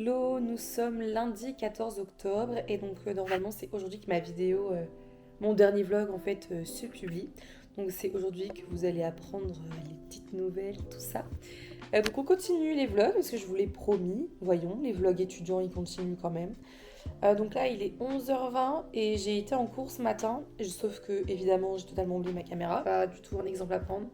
Hello, nous sommes lundi 14 octobre et donc normalement c'est aujourd'hui que ma vidéo, mon dernier vlog en fait se publie. Donc c'est aujourd'hui que vous allez apprendre les petites nouvelles, tout ça. Donc on continue les vlogs parce que je vous l'ai promis, voyons, les vlogs étudiants ils continuent quand même. Donc là il est 11h20 et j'ai été en cours ce matin, sauf que évidemment j'ai totalement oublié ma caméra, pas du tout un exemple à prendre.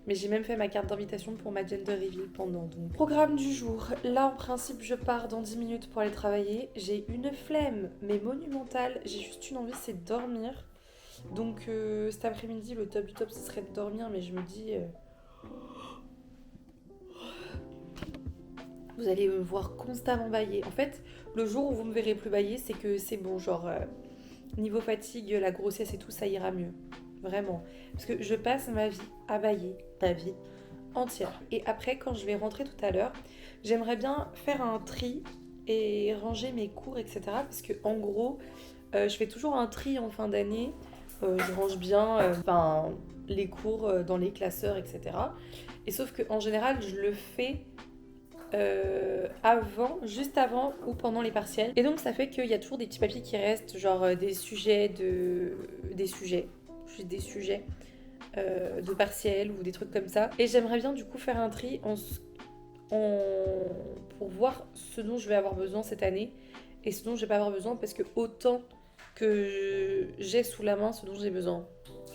Mais j'ai même fait ma carte d'invitation pour ma gender reveal pendant. Donc, programme du jour. Là, en principe, je pars dans 10 minutes pour aller travailler. J'ai une flemme, mais monumentale. J'ai juste une envie, c'est de dormir. Donc, cet après-midi, le top du top, ce serait de dormir. Mais je me dis... vous allez me voir constamment bailler. En fait, le jour où vous me verrez plus bailler, c'est que c'est bon. Genre, niveau fatigue, la grossesse et tout, ça ira mieux. Vraiment. Parce que je passe ma vie à bailler. Ta vie entière. Et après, quand je vais rentrer tout à l'heure, j'aimerais bien faire un tri et ranger mes cours, etc. Parce que en gros, je fais toujours un tri en fin d'année. Je range bien les cours dans les classeurs, etc. Et sauf qu'en général, je le fais avant, juste avant ou pendant les partiels. Et donc, ça fait qu'il y a toujours des petits papiers qui restent, genre des sujets juste des sujets de partiels ou des trucs comme ça. Et j'aimerais bien du coup faire un tri pour voir ce dont je vais avoir besoin cette année et ce dont je vais pas avoir besoin, parce que autant que j'ai sous la main ce dont j'ai besoin.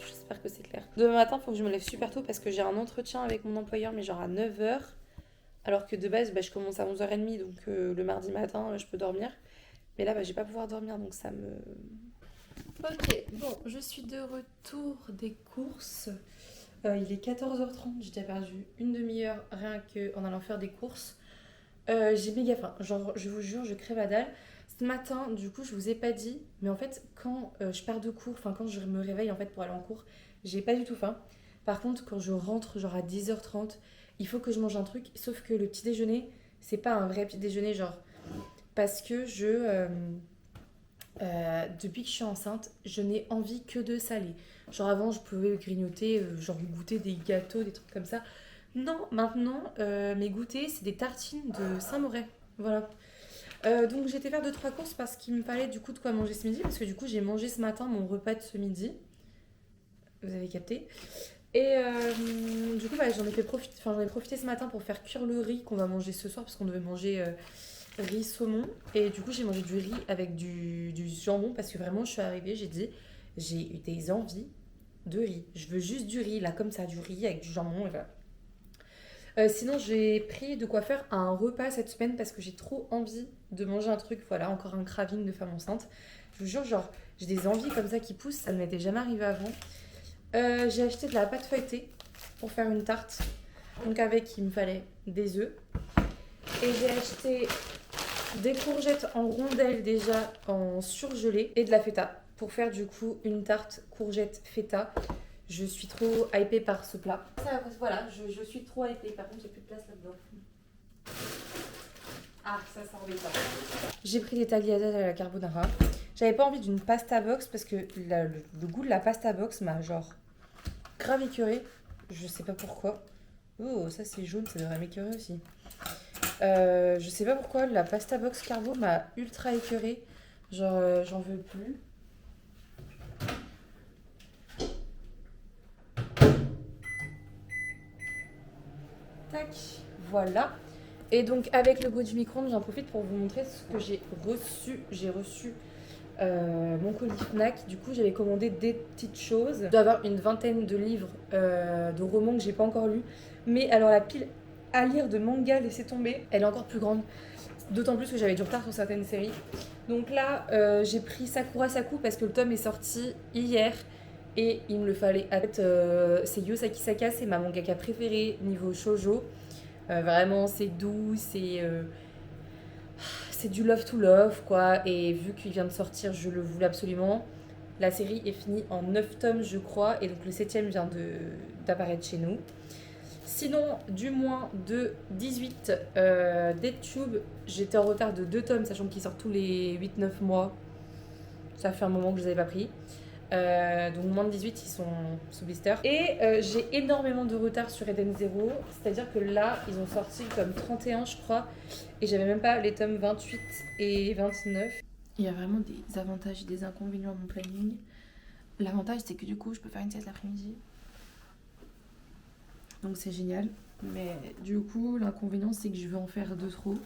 J'espère que c'est clair. Demain matin, il faut que je me lève super tôt parce que j'ai un entretien avec mon employeur, mais genre à 9h. Alors que de base, je commence à 11h30, donc le mardi matin, je peux dormir. Mais là, je vais pas pouvoir dormir, donc ça me... Ok, bon, je suis de retour des courses. Il est 14h30, j'ai déjà perdu une demi-heure rien qu'en allant faire des courses. J'ai méga faim, genre je vous jure, je crève la dalle. Ce matin, du coup, je vous ai pas dit, mais en fait, quand je pars de cours, enfin quand je me réveille en fait pour aller en cours, j'ai pas du tout faim. Par contre, quand je rentre genre à 10h30, il faut que je mange un truc, sauf que le petit déjeuner, c'est pas un vrai petit déjeuner, genre, parce que depuis que je suis enceinte, je n'ai envie que de salé. Genre avant, je pouvais grignoter, genre goûter des gâteaux, des trucs comme ça. Non, maintenant, mes goûters, c'est des tartines de Saint-Moret. Voilà. Donc j'ai été faire 2-3 courses parce qu'il me fallait du coup de quoi manger ce midi. Parce que du coup, j'ai mangé ce matin mon repas de ce midi. Vous avez capté. Et du coup, j'en ai profité ce matin pour faire cuire le riz qu'on va manger ce soir. Parce qu'on devait manger riz saumon. Et du coup, j'ai mangé du riz avec du jambon. Parce que vraiment, je suis arrivée, j'ai dit, j'ai eu des envies de riz. Je veux juste du riz, là, comme ça, du riz avec du jambon. Et voilà. Sinon, j'ai pris de quoi faire un repas cette semaine parce que j'ai trop envie de manger un truc. Voilà, encore un craving de femme enceinte. Je vous jure, genre, j'ai des envies comme ça qui poussent. Ça ne m'était jamais arrivé avant. J'ai acheté de la pâte feuilletée pour faire une tarte. Donc, avec, il me fallait des œufs. Et j'ai acheté des courgettes en rondelles déjà en surgelé et de la feta pour faire du coup une tarte courgette feta. Je suis trop hypée par ce plat. Voilà, je suis trop hypée. Par contre, j'ai plus de place là-dedans. Ah, ça embêtant. J'ai pris des tagliatelles à la carbonara. J'avais pas envie d'une pasta box parce que le goût de la pasta box m'a genre grave écœurée. Je sais pas pourquoi. Oh, ça c'est jaune, ça devrait m'écœurer aussi. Je sais pas pourquoi la pasta box carbo m'a ultra écœurée. Genre, j'en veux plus. Tac, voilà. Et donc avec le goût du micro-ondes, j'en profite pour vous montrer ce que j'ai reçu. J'ai reçu mon colis Fnac. Du coup, j'avais commandé des petites choses. Je dois avoir une vingtaine de livres de romans que j'ai pas encore lus. Mais alors la pile à lire de manga, laissez tomber, elle est encore plus grande. D'autant plus que j'avais du retard sur certaines séries. Donc là, j'ai pris Sakura Saku parce que le tome est sorti hier. Et il me le fallait. En fait, c'est Yosaki Saka, c'est ma mangaka préférée niveau shoujo. Vraiment, c'est doux, c'est du love to love, quoi. Et vu qu'il vient de sortir, je le voulais absolument. La série est finie en 9 tomes, je crois. Et donc le 7ème vient d'apparaître chez nous. Sinon, du moins de 18 DeadTube, j'étais en retard de 2 tomes, sachant qu'ils sortent tous les 8-9 mois. Ça fait un moment que je les avais pas pris. Donc moins de 18, ils sont sous blister. Et j'ai énormément de retard sur Eden Zero. C'est-à-dire que là, ils ont sorti le tome 31, je crois. Et j'avais même pas les tomes 28 et 29. Il y a vraiment des avantages et des inconvénients à mon planning. L'avantage, c'est que du coup, je peux faire une sieste l'après-midi. Donc c'est génial. Mais du coup, l'inconvénient, c'est que je veux en faire 2 trop.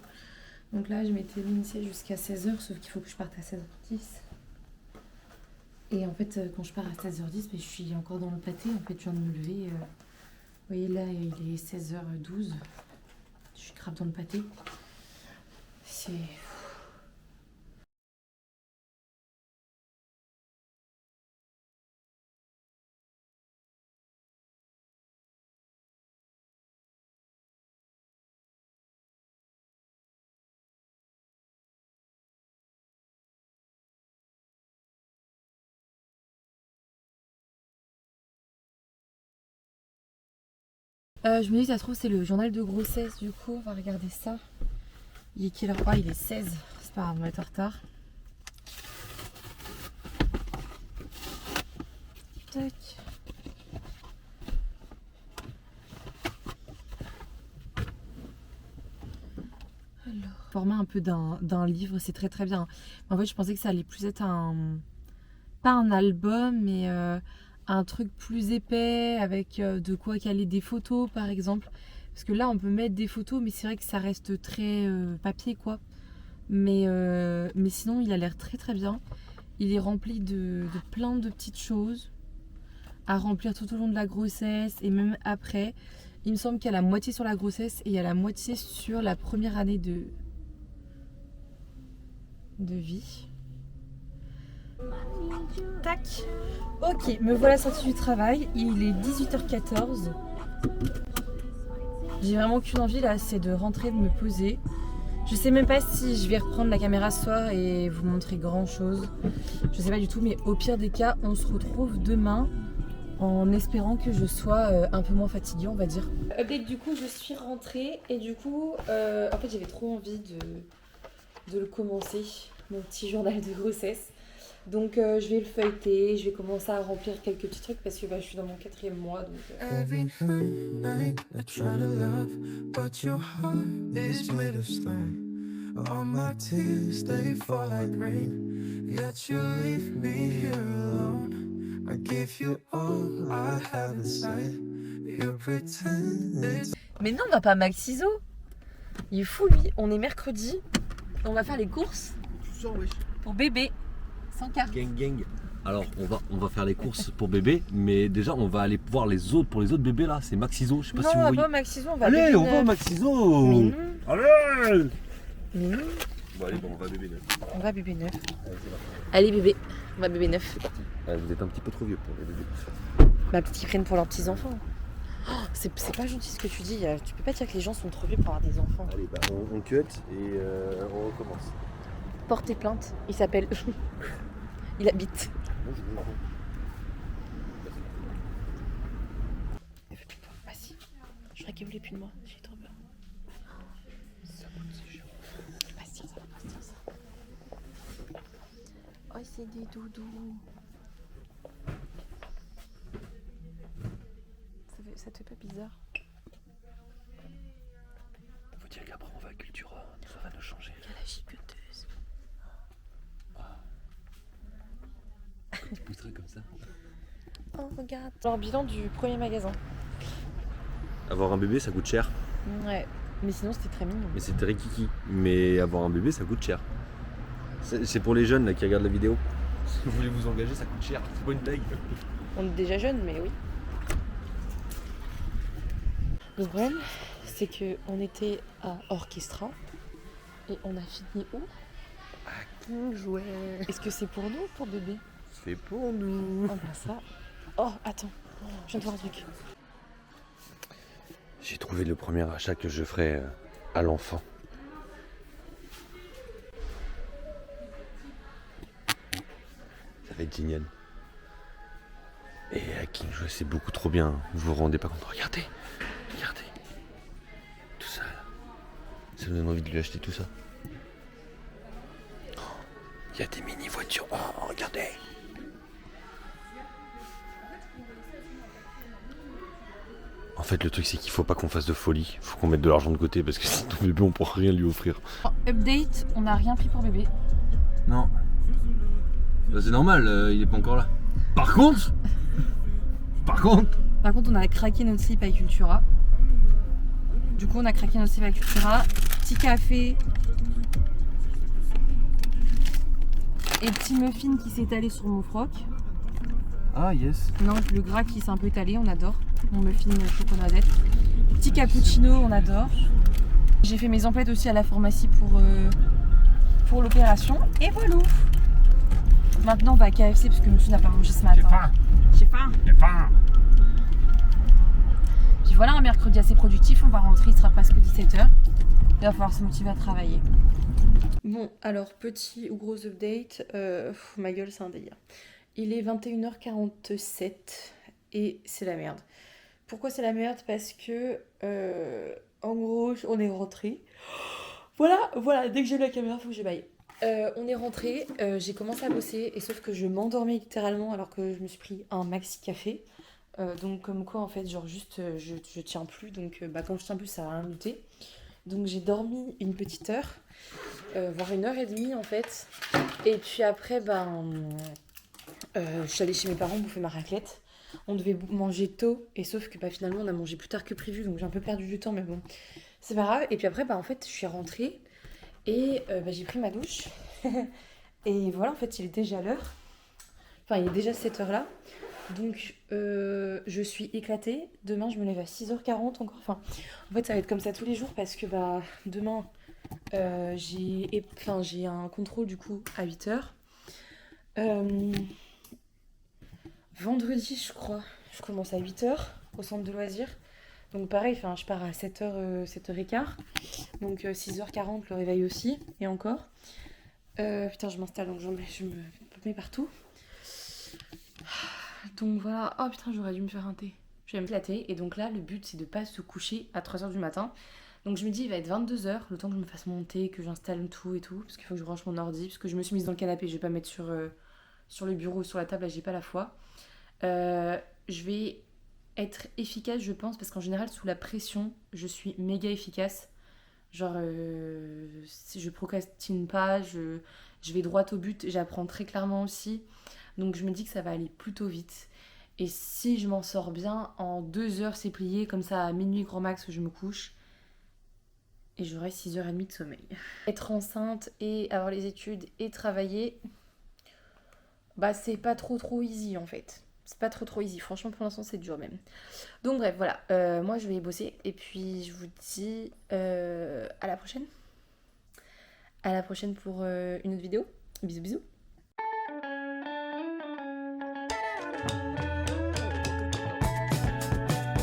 Donc là, je m'étais mis une sieste jusqu'à 16h, sauf qu'il faut que je parte à 16h10. Et en fait, quand je pars à 16h10, je suis encore dans le pâté. En fait, je viens de me lever. Vous voyez, là, il est 16h12. Je suis grave dans le pâté. C'est... je me dis, ça se trouve, c'est le journal de grossesse. Du coup, on va regarder ça. Il est quelle heure? Ah, il est 16. C'est pas grave, on va être en retard. Tac. Alors. Format un peu d'un livre, c'est très très bien. En fait, je pensais que ça allait plus être pas un album, mais un truc plus épais avec de quoi caler des photos par exemple. Parce que là, on peut mettre des photos, mais c'est vrai que ça reste très papier quoi. Mais sinon, il a l'air très très bien. Il est rempli de plein de petites choses à remplir tout au long de la grossesse et même après. Il me semble qu'il y a la moitié sur la grossesse et il y a la moitié sur la première année de vie. Tac. Ok, me voilà sortie du travail. Il est 18h14. J'ai vraiment qu'une envie là, c'est de rentrer, de me poser. Je sais même pas si je vais reprendre la caméra ce soir et vous montrer grand chose. Je sais pas du tout, mais au pire des cas, on se retrouve demain en espérant que je sois un peu moins fatiguée, on va dire. Update, du coup, je suis rentrée et du coup, en fait, j'avais trop envie de le commencer, mon petit journal de grossesse. Donc je vais le feuilleter, je vais commencer à remplir quelques petits trucs parce que je suis dans mon 4e mois. Donc, Every night I try to love, but your heart is made of stone. All my tears, they fall like rain, yet you leave me here alone. I give you all I have inside, you pretend it's... Mais non, on va pas à Maxiso. Il est fou lui, on est mercredi, on va faire les courses pour bébé, sans carte. Gang gang. Alors on va faire les courses pour bébé, mais déjà on va aller voir les autres, pour les autres bébés là, c'est Maxiso, je sais pas Non, si on vous va voyez. pas au Maxiso, on va à Allez, Bébé on va au Neuf. Maxiso. Mais non. Allez. Mais non. Bon allez, on va à bébé neuf. On va à Bébé Neuf. Allez, c'est parti. Allez bébé, on va à Bébé Neuf. C'est parti. Vous êtes un petit peu trop vieux pour les bébés. Bah parce qu'ils prennent pour leurs petits enfants. Oh, c'est pas gentil ce que tu dis, tu peux pas dire que les gens sont trop vieux pour avoir des enfants. Allez, bah on cut et on recommence. Portez plainte, il s'appelle... il habite. Bonjour. Elle veut plus de toi. Bah si. Je ferais qu'elle voulait plus de moi. J'ai trop peur. Bah si, ça va pas se dire ça. Oh, c'est des doudous. Ça te fait pas bizarre? Faut dire qu'après on va à Cultura, ça va nous changer. Il y a la gigoteuse. Tu pousserais comme ça. Oh, regarde. Alors, bilan du premier magasin. Avoir un bébé ça coûte cher, Ouais. Mais sinon, c'était très mignon. mais c'est très kiki. Mais avoir un bébé ça coûte cher. C'est pour les jeunes là, qui regardent la vidéo. Si vous voulez vous engager, ça coûte cher. C'est pas une blague. On est déjà jeunes, mais oui. Le problème, c'est qu'on était à Orchestra et on a fini où? À Kingsway. Est-ce que c'est pour nous ou pour bébé? C'est pour nous. Oh bah ça... Oh, attends, je viens de voir un truc. J'ai trouvé le premier achat que je ferai à l'enfant. Ça va être génial. Et à Kingsway, c'est beaucoup trop bien. Vous vous rendez pas compte. Regardez. Regardez. Tout ça là. Ça me donne envie de lui acheter tout ça. Il y a des mini voitures. Oh, regardez. En fait, le truc, c'est qu'il faut pas qu'on fasse de folie. Faut qu'on mette de l'argent de côté parce que sinon, ton bébé, on pourra rien lui offrir. Update, on n'a rien pris pour bébé. Non. Bah, c'est normal, il est pas encore là. Par contre, On a craqué notre slip avec Cultura. Du coup, on a craqué notre slip avec Cultura. Petit café. Et petit muffin qui s'est étalé sur mon froc. Ah, yes. Non, le gras qui s'est un peu étalé, on adore. Mon muffin chocolat. Petit cappuccino, on adore. J'ai fait mes emplettes aussi à la pharmacie pour l'opération. Et voilà. Maintenant, on va à KFC parce que monsieur n'a pas mangé ce matin. J'ai faim. Puis voilà, un mercredi assez productif. On va rentrer, il sera presque 17h. Il va falloir se motiver à travailler. Bon, alors, petit ou gros update, ma gueule, c'est un délire. Il est 21h47 et c'est la merde. Pourquoi c'est la merde? Parce que, en gros, on est rentré. Voilà, dès que j'ai la caméra, faut que je baille. On est rentré, j'ai commencé à bosser, et sauf que je m'endormais littéralement alors que je me suis pris un maxi café. Donc comme quoi, en fait, genre juste, je tiens plus, donc quand je tiens plus, ça va rien lutter. Donc j'ai dormi une petite heure, voire 1h30 en fait. Et puis après, je suis allée chez mes parents bouffer ma raclette. On devait manger tôt, et sauf que finalement on a mangé plus tard que prévu, donc j'ai un peu perdu du temps, mais bon, c'est pas grave. Et puis après, en fait, je suis rentrée, et j'ai pris ma douche. Et voilà, en fait, il est déjà l'heure. Enfin, il est déjà cette heure-là. Donc, je suis éclatée. Demain, je me lève à 6h40 encore. Enfin, en fait, ça va être comme ça tous les jours parce que demain, j'ai un contrôle du coup à 8h. Vendredi, je crois, je commence à 8h au centre de loisirs. Donc pareil, je pars à 7h, 7h15. Donc 6h40, le réveil aussi, et encore. Putain, je m'installe, donc je me mets partout. Donc voilà. Oh putain, j'aurais dû me faire un thé. Je vais me éclater. Et donc là, le but, c'est de pas se coucher à 3h du matin. Donc je me dis, il va être 22h, le temps que je me fasse mon thé, que j'installe tout et tout. Parce qu'il faut que je range mon ordi. Parce que je me suis mise dans le canapé, je vais pas mettre sur le bureau ou sur la table, là, j'ai pas la foi. Je vais être efficace, je pense, parce qu'en général, sous la pression, je suis méga efficace. Genre, si je procrastine pas, je vais droit au but, j'apprends très clairement aussi. Donc je me dis que ça va aller plutôt vite. Et si je m'en sors bien, en 2 heures c'est plié, comme ça à minuit grand max je me couche. Et j'aurai 6h30 de sommeil. Être enceinte et avoir les études et travailler, c'est pas trop easy en fait. C'est pas trop easy, franchement pour l'instant c'est dur même. Donc bref, voilà, moi je vais bosser et puis je vous dis à la prochaine. À la prochaine pour une autre vidéo. Bisous bisous.